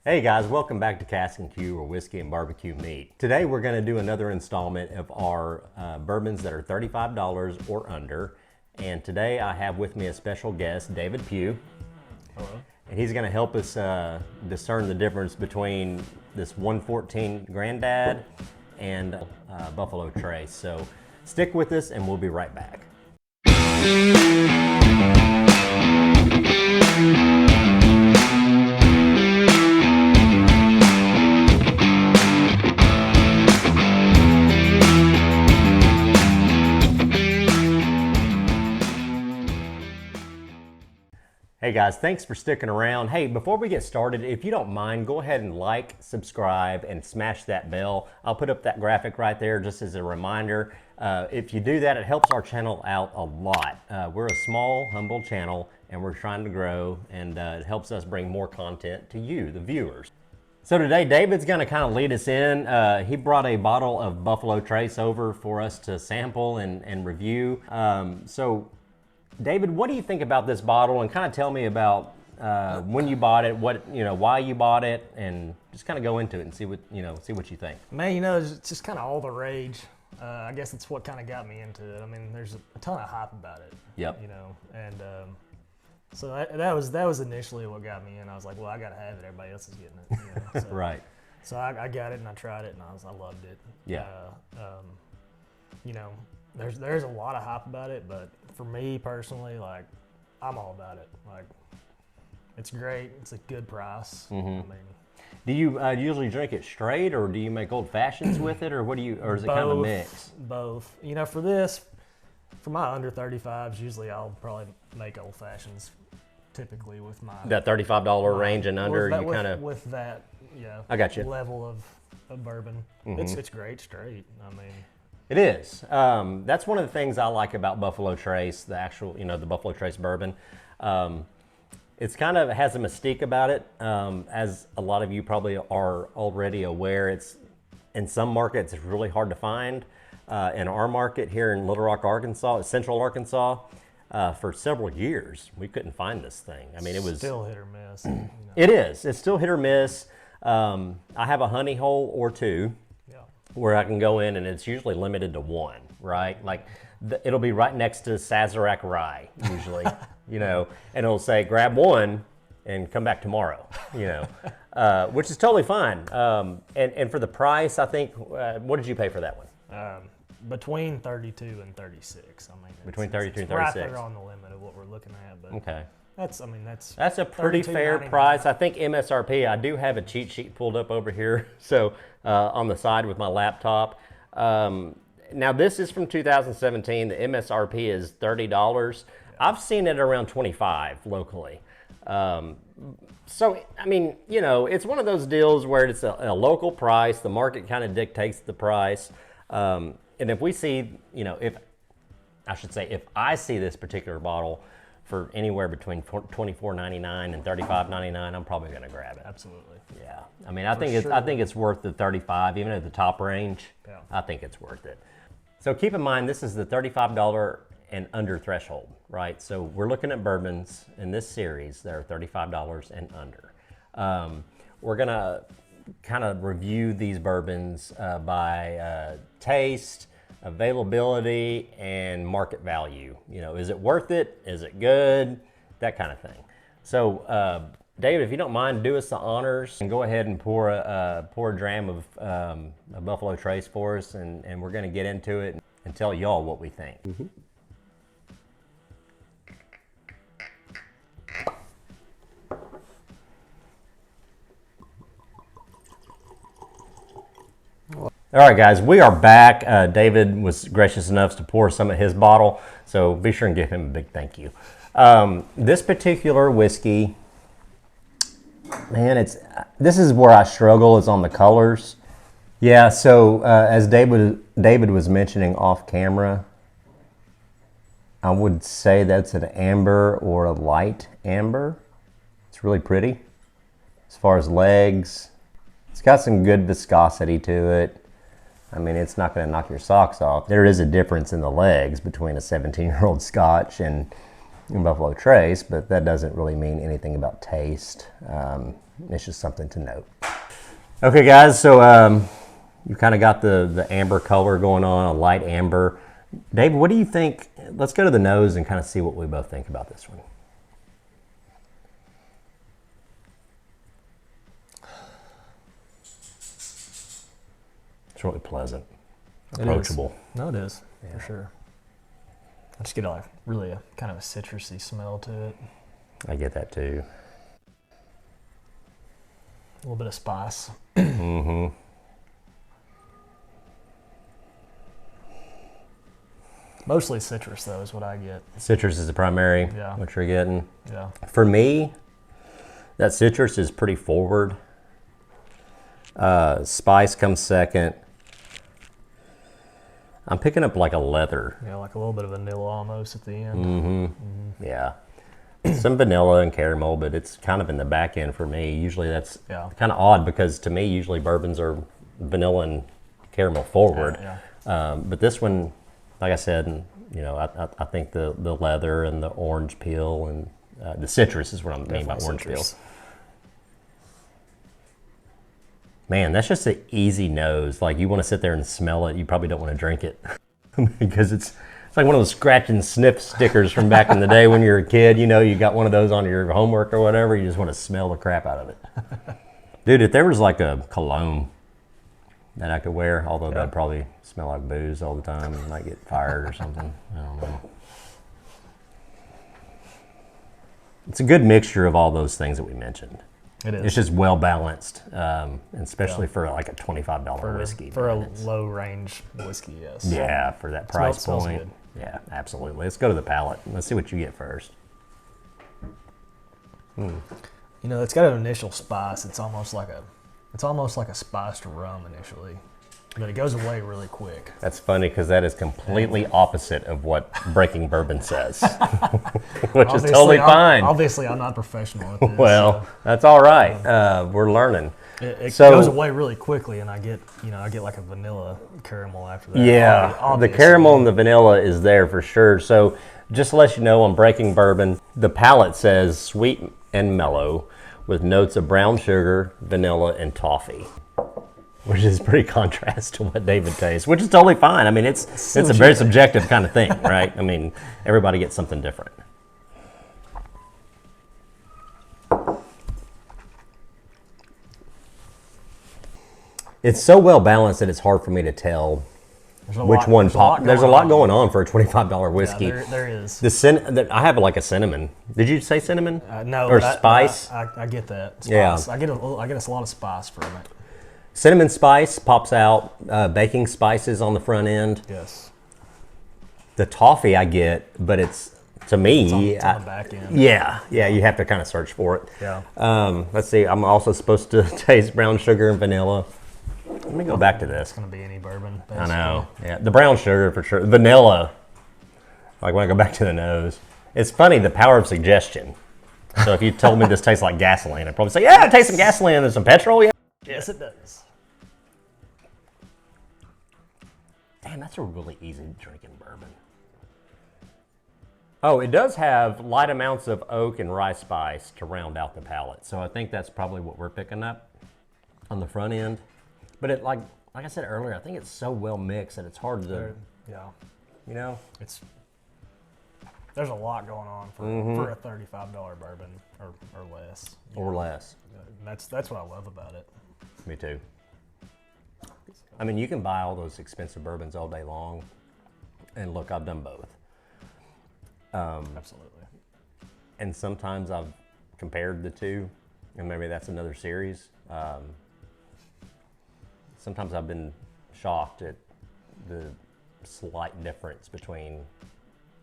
Hey guys, welcome back to Casks-n-Que, where whiskey and barbecue meet. Today we're going to do another installment of our bourbons that are $35 or under. And today I have with me a special guest, David Pugh. Hello. And he's going to help us discern the difference between this 114 Grandad and Buffalo Trace. So stick with us and we'll be right back. Hey guys, thanks for sticking around. Hey, before we get started, if you don't mind, go ahead and like, subscribe, and smash that bell. I'll put up that graphic right there just as a reminder. If you do that, it helps our channel out a lot. We're a small, humble channel, and we're trying to grow, and it helps us bring more content to you, the viewers. So today, David's gonna kind of lead us in. He brought a bottle of Buffalo Trace over for us to sample and review. David, what do you think about this bottle? And kind of tell me about when you bought it, why you bought it, and just kind of go into it and see what you think. Man, it's just kind of all the rage. I guess it's what kind of got me into it. I mean, there's a ton of hype about it. Yep. And so that was initially what got me in. I was like, well, I gotta have it. Everybody else is getting it. So, Right. So I got it and I tried it and I loved it. Yeah. There's a lot of hype about it, but for me personally, like, I'm all about it. Like, it's great. It's a good price. Mm-hmm. I mean, do you usually drink it straight, or do you make old fashions with it, or or is it kind of a mix? Both. For my under 35s, usually I'll probably make old fashions. Typically with my That $35 range and under, with that, yeah. I got you. Level of bourbon. Mm-hmm. It's great straight. I mean. It is. That's one of the things I like about Buffalo Trace, the actual, the Buffalo Trace bourbon. It's kind of has a mystique about it. As a lot of you probably are already aware, it's in some markets it's really hard to find. In our market here in Little Rock, Arkansas, Central Arkansas, for several years we couldn't find this thing. I mean, it was still hit or miss. It is. It's still hit or miss. I have a honey hole or two. Where I can go in, and it's usually limited to one, right? Like it'll be right next to Sazerac Rye usually, and it'll say grab one and come back tomorrow, which is totally fine. And for the price, I think, what did you pay for that one? Between 32 and 36. I mean, between 32 and 36. Right there on the limit of what we're looking at. But okay. That's a pretty fair price. I think MSRP, I do have a cheat sheet pulled up over here, so on the side with my laptop. Now this is from 2017. The MSRP is $30. I've seen it around $25 locally. So, I mean, it's one of those deals where it's a local price. The market kind of dictates the price. And if we see, if I see this particular bottle for anywhere between $24.99 and $35.99, I'm probably going to grab it. Absolutely. Yeah. I mean, I think it's worth the $35, even at the top range. Yeah. I think it's worth it. So keep in mind, this is the $35 and under threshold, right? So we're looking at bourbons in this series that are $35 and under. We're going to kind of review these bourbons by taste, availability, and market value. Is it worth it? Is it good? That kind of thing. So, David, if you don't mind, do us the honors and go ahead and pour a dram of a Buffalo Trace for us, and we're going to get into it and tell y'all what we think. Mm-hmm. All right, guys, we are back. David was gracious enough to pour some of his bottle, so be sure and give him a big thank you. This particular whiskey, man, this is where I struggle, is on the colors. Yeah, so as David was mentioning off camera, I would say that's an amber or a light amber. It's really pretty. As far as legs, it's got some good viscosity to it. I mean, it's not going to knock your socks off. There is a difference in the legs between a 17-year-old Scotch and Buffalo Trace, but that doesn't really mean anything about taste. It's just something to note. Okay, guys, so you kind of got the amber color going on, a light amber. David, what do you think? Let's go to the nose and kind of see what we both think about this one. It's really pleasant, approachable. No, it is, for sure. I just get a kind of a citrusy smell to it. I get that too. A little bit of spice. Mm-hmm. Mostly citrus, though, is what I get. Citrus is the primary, Yeah. what you're getting. Yeah. For me, that citrus is pretty forward. Spice comes second. I'm picking up like a leather. Yeah, like a little bit of vanilla almost at the end. Mm-hmm. Yeah. Some vanilla and caramel, but it's kind of in the back end for me. Usually that's kind of odd because to me, usually bourbons are vanilla and caramel forward. Yeah. But this one, like I said, I think the leather and the orange peel and the citrus is what I mean by orange peel. Man, that's just an easy nose. Like you want to sit there and smell it. You probably don't want to drink it because it's like one of those scratch and sniff stickers from back in the day when you're a kid. You got one of those on your homework or whatever. You just want to smell the crap out of it. Dude, if there was like a cologne that I could wear, although that'd probably smell like booze all the time and might get fired or something. I don't know. It's a good mixture of all those things that we mentioned. It is. It's just well balanced, and especially for like a $25 whiskey. For a low range whiskey, yes. Yeah, for that price Smells point. good. Yeah, absolutely. Let's go to the palate. Let's see what you get first. It's got an initial spice. It's almost like a spiced rum initially, but it goes away really quick. That's funny because that is completely opposite of what Breaking Bourbon says, which is totally fine. Obviously, I'm not professional at this. Well, that's all right. We're learning. It goes away really quickly, and I get like a vanilla caramel after that. Yeah, obviously. The caramel and the vanilla is there for sure. So just to let you know, on Breaking Bourbon, the palate says sweet and mellow with notes of brown sugar, vanilla, and toffee, which is pretty contrast to what David tastes, which is totally fine. I mean, it's a very subjective kind of thing, right? I mean, everybody gets something different. It's so well balanced that it's hard for me to tell which one pop. There's a lot going on for a $25 whiskey. Yeah, there is. I have like a cinnamon. Did you say cinnamon? No. Or spice? I get that. Spice. Yeah. I get a lot of spice from it. Cinnamon spice pops out. Baking spices on the front end. Yes. The toffee I get, but it's to me. It's on the back end. Yeah. You have to kind of search for it. Yeah. Let's see. I'm also supposed to taste brown sugar and vanilla. Let me go back to this. It's going to be any bourbon, basically. I know. Yeah, the brown sugar for sure. Vanilla. Like when I go back to the nose. It's funny, the power of suggestion. So if you told me this tastes like gasoline, I'd probably say, yeah, it tastes some gasoline and some petrol. Yeah. Yes, it does. Damn, that's a really easy drinking bourbon. Oh, it does have light amounts of oak and rye spice to round out the palate. So I think that's probably what we're picking up on the front end. But it like I said earlier, I think it's so well mixed that it's hard to, There's a lot going on for a $35 bourbon or less. Or less. And that's what I love about it. Me too. I mean, you can buy all those expensive bourbons all day long, and look, I've done both. Absolutely. And sometimes I've compared the two, and maybe that's another series. Sometimes I've been shocked at the slight difference between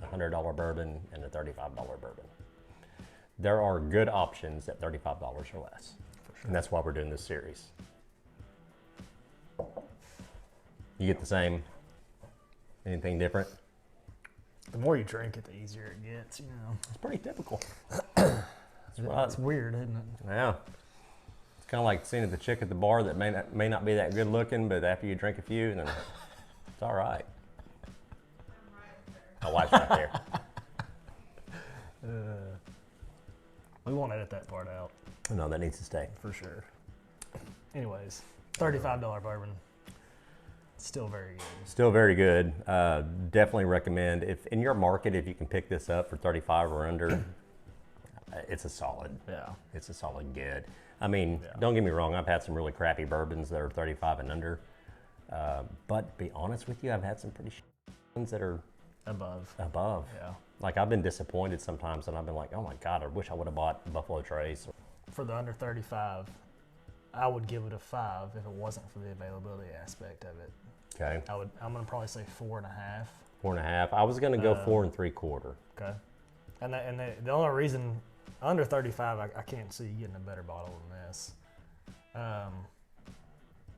a $100 bourbon and a $35 bourbon. There are good options at $35 or less. For sure. And that's why we're doing this series. You get the same? Anything different? The more you drink it, the easier it gets, It's pretty typical. It's weird, isn't it? Yeah. It's kind of like seeing the chick at the bar that may not be that good looking, but after you drink a few, then it's all right. My wife's right there. We won't edit that part out. No, that needs to stay. for sure. Anyways, $35 bourbon. Still very good. Still very good. Definitely recommend, if in your market, if you can pick this up for 35 or under, it's a solid. Yeah. It's a solid good. I mean, Yeah. don't get me wrong, I've had some really crappy bourbons that are 35 and under. But to be honest with you, I've had some pretty ones that are Above. above. Yeah. Like, I've been disappointed sometimes, and I've been like, oh my God, I wish I would have bought Buffalo Trace. For the under 35, I would give it a 5 if it wasn't for the availability aspect of it. Okay. I'm gonna probably say 4.5. 4.5. I was going to go 4 3/4. Okay. And the only reason under 35, I can't see you getting a better bottle than this.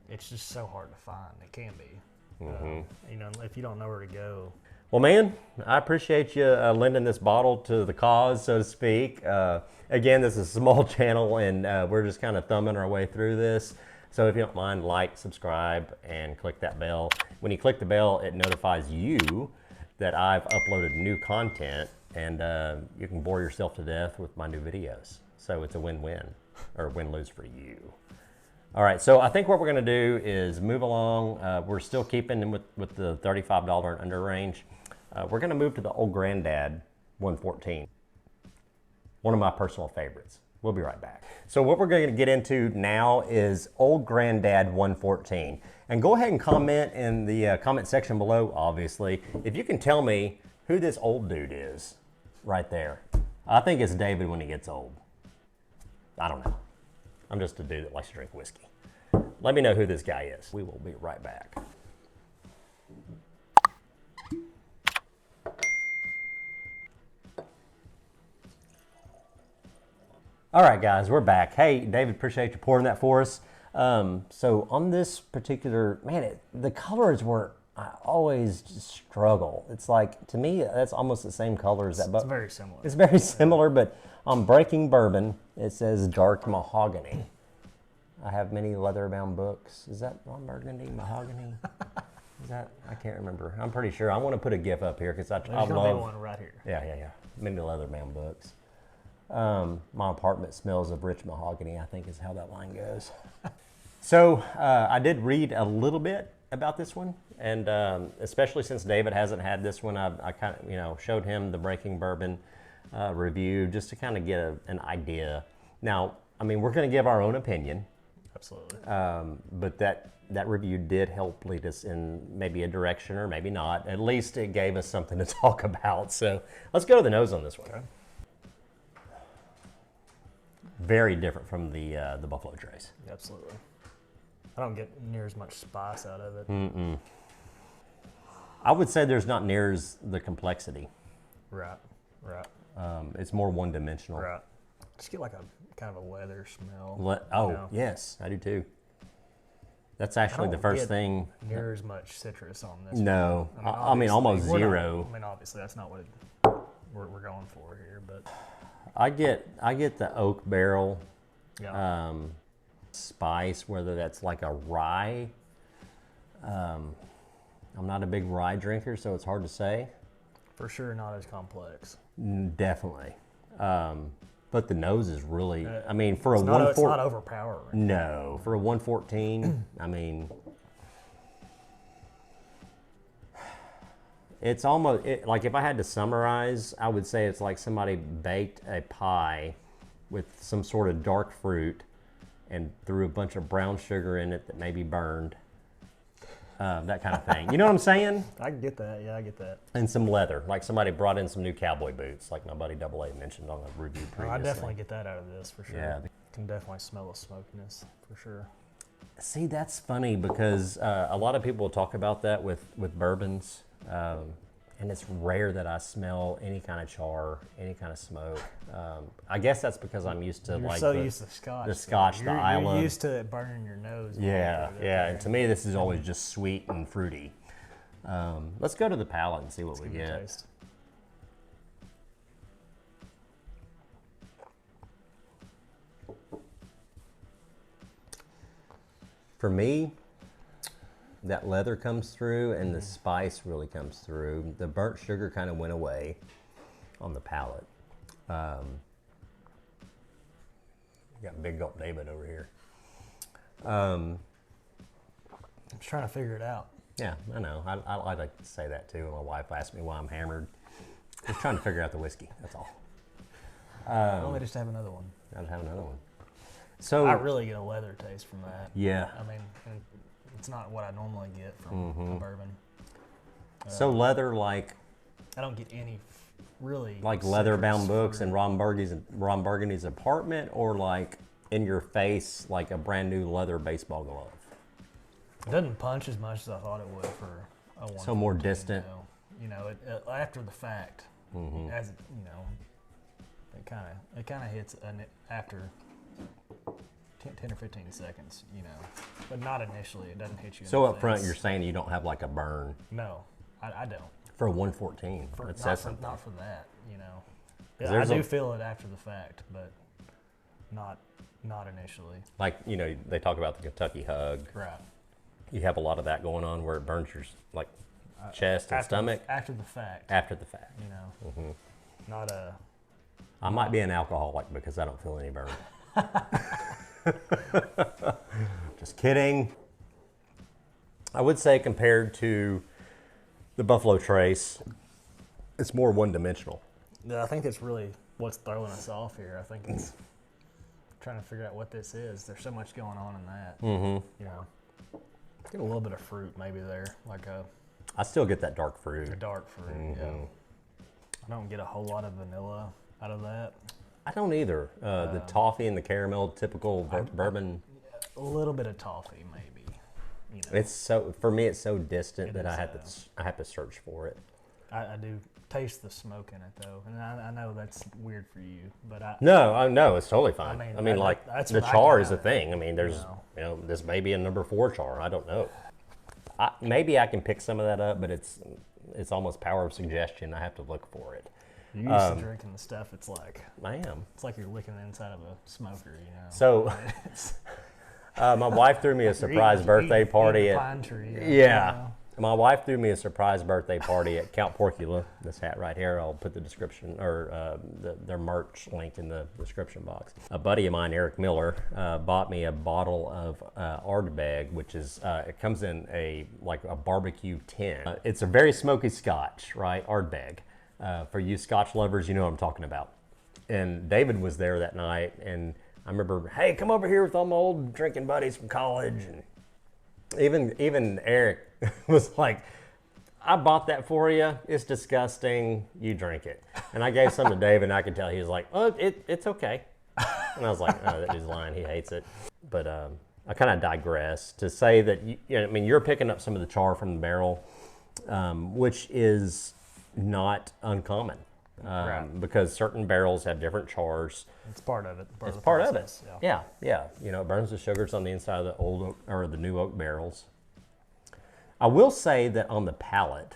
It's just so hard to find. It can be. You know, if you don't know where to go. Well, man, I appreciate you lending this bottle to the cause, so to speak. Again, this is a small channel, and we're just kind of thumbing our way through this. So if you don't mind, like, subscribe, and click that bell. When you click the bell, it notifies you that I've uploaded new content, and you can bore yourself to death with my new videos. So it's a win-win, or win-lose for you. All right, so I think what we're going to do is move along. We're still keeping with the $35 and under range. We're going to move to the Old Grandad 114. One of my personal favorites. We'll be right back. So what we're going to get into now is Old Grandad 114. And go ahead and comment in the comment section below, obviously, if you can tell me who this old dude is right there. I think it's David when he gets old. I don't know. I'm just a dude that likes to drink whiskey. Let me know who this guy is. We will be right back. All right, guys, we're back. Hey, David, appreciate you pouring that for us. So on this particular, man, the colors were, I always just struggle. It's like, to me, that's almost the same color as that. It's very similar. It's very similar, but on Breaking Bourbon, it says dark mahogany. I have many leather-bound books. Is that Ron Burgundy mahogany? Is that? I can't remember. I'm pretty sure. I want to put a GIF up here because I There's gonna love. be one right here. Yeah. Many leather-bound books. My apartment smells of rich mahogany, I think is how that line goes. So I did read a little bit about this one, and especially since David hasn't had this one, I kind of showed him the Breaking Bourbon review just to kind of get an idea. Now, I mean, we're going to give our own opinion. Absolutely. But that review did help lead us in maybe a direction or maybe not. At least it gave us something to talk about. So let's go to the nose on this one. Okay. Very different from the Buffalo Trace. Absolutely. I don't get near as much spice out of it. I would say there's not near as the complexity. Right. It's more one-dimensional. Right. Just get like a kind of a leather smell. Yes, I do too. That's actually the first thing. Near as much citrus on this. No, I mean obviously, almost we're zero. not- I mean, obviously, that's not what we're going for here, but I get the oak barrel yeah. spice, whether that's like a rye. I'm not a big rye drinker, so it's hard to say. For sure, not as complex. Definitely. But the nose is really, I mean, for It's a not 114. not overpowering. No, for a 114, I mean, it's almost, like if I had to summarize, I would say it's like somebody baked a pie with some sort of dark fruit and threw a bunch of brown sugar in it that maybe burned. That kind of thing. You know what I'm saying? I get that. Yeah, I get that. And some leather, like somebody brought in some new cowboy boots, like my buddy Double A mentioned on a review previously. I definitely get that out of this for sure. Yeah. Can definitely smell the smokiness for sure. See, that's funny because a lot of people talk about that with bourbons, and it's rare that I smell any kind of char, any kind of smoke. I guess that's because I'm used to Used to Scotch. the Scotch, the Isla. You're used to it burning your nose. Yeah. And to me, this is always just sweet and fruity. Let's go to the palate and see what we Give it a get. taste. For me, that leather comes through and the spice really comes through. The burnt sugar kind of went away on the palate. You got Big Gulp David over here. I'm just trying to figure it out. Yeah, I know. I like to say that too. My wife asks me why I'm hammered. Just trying to figure out the whiskey. That's all. Let me just have another one. I'll have another one. So I really get a leather taste from that. Yeah. I mean, it's not what I normally get from a bourbon. So leather, like I don't get any really like leather-bound citrus books fruit. in Ron Burgundy's apartment, or like in your face, like a brand new leather baseball glove. It doesn't punch as much as I thought it would for a 114. So more distant. You know, it after the fact, as it, you know, it kind of hits after 10 or 15 seconds, you know, but not initially. It doesn't hit you. So in the up front, face. you're saying you don't have like a burn No, I don't. for a 114. For, It not, says for, something. not for that, you know. 'Cause Yeah, I there's do a- feel it after the fact, but not initially. Like, you know, they talk about the Kentucky hug. Right. You have a lot of that going on where it burns your like chest and After stomach after the fact, after the fact. you know. Not a. I might be an alcoholic because I don't feel any burn. Just kidding. I would say compared to the Buffalo Trace, it's more one-dimensional. Yeah, I think it's really what's throwing us off here. I think it's trying to figure out what this is. There's so much going on in that. You know, get a little bit of fruit maybe there, like I still get that dark fruit. a dark fruit. Yeah. I don't get a whole lot of vanilla out of that. I don't either. The toffee and the caramel, typical bourbon. A little bit of toffee maybe. You know, It's so, for me, it's so distant It that is, I have to search for it. I do taste the smoke in it though, and I know that's weird for you, but No, it's totally fine. I mean, that- that's the what I char get is out a of it, thing. I mean, there's, you know. this may be a number 4 char. I don't know. Maybe I can pick some of that up, but it's almost power of suggestion. I have to look for it. You're used to drinking the stuff. It's like I am. you're licking the inside of a smoker, you know. So, my wife threw me a surprise birthday party a at. pine tree. Yeah. My wife threw me a surprise birthday party at Count Porcula. This hat right here, I'll put the description or their merch link in the description box. A buddy of mine, Eric Miller, bought me a bottle of Ardbeg, which is it comes in a barbecue tin. It's a very smoky Scotch, right? Ardbeg. For you Scotch lovers, you know what I'm talking about. And David was there that night, and I remember, hey, come over here with all my old drinking buddies from college, and even Eric was like, I bought that for you. It's disgusting. You drink it. And I gave some to David, and I could tell he was like, oh, it's okay. And I was like, oh, that dude's lying. He hates it. But I kind of digress to say that, you're picking up some of the char from the barrel, which is not uncommon. Right. Because certain barrels have different chars. It's part of it. It's part of it. Yeah. Yeah. It burns the sugars on the inside of the old oak, or the new oak barrels. I will say that on the palate,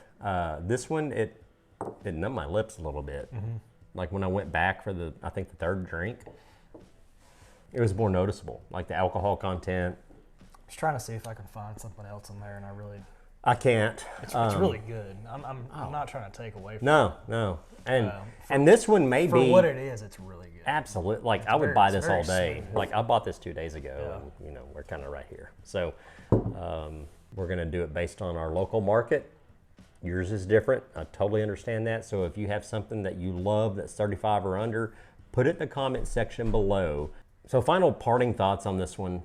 this one it numbed my lips a little bit. Like when I went back for the third drink, it was more noticeable. Like the alcohol content. I was trying to see if I can find something else in there, and I can't. it's really good. I'm not trying to take away from No. And this one may for be what it is. It's really good. absolute. Like I would very- buy it's this very all day. smooth. Like I bought this 2 days ago, and we're kind of right here. So we're gonna do it based on our local market. Yours is different. I totally understand that. So if you have something that you love that's 35 or under, put it in the comment section below. So final parting thoughts on this one.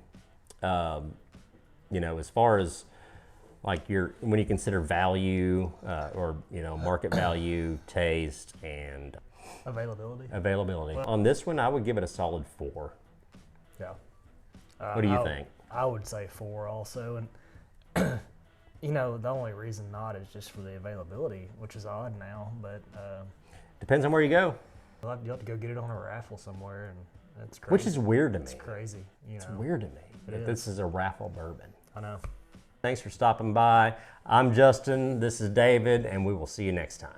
As far as like when you consider value or market value, taste, and Availability. on this one, I would give it a solid 4. Yeah. What do you think? I would say 4 also, and the only reason not is just for the availability, which is odd now. But Depends on where you go, you'll have to go get it on a raffle somewhere, and that's crazy. which is weird to me. It's crazy. It's weird to me that this is a raffle bourbon. I know. Thanks for stopping by. I'm Justin. This is David, and we will see you next time.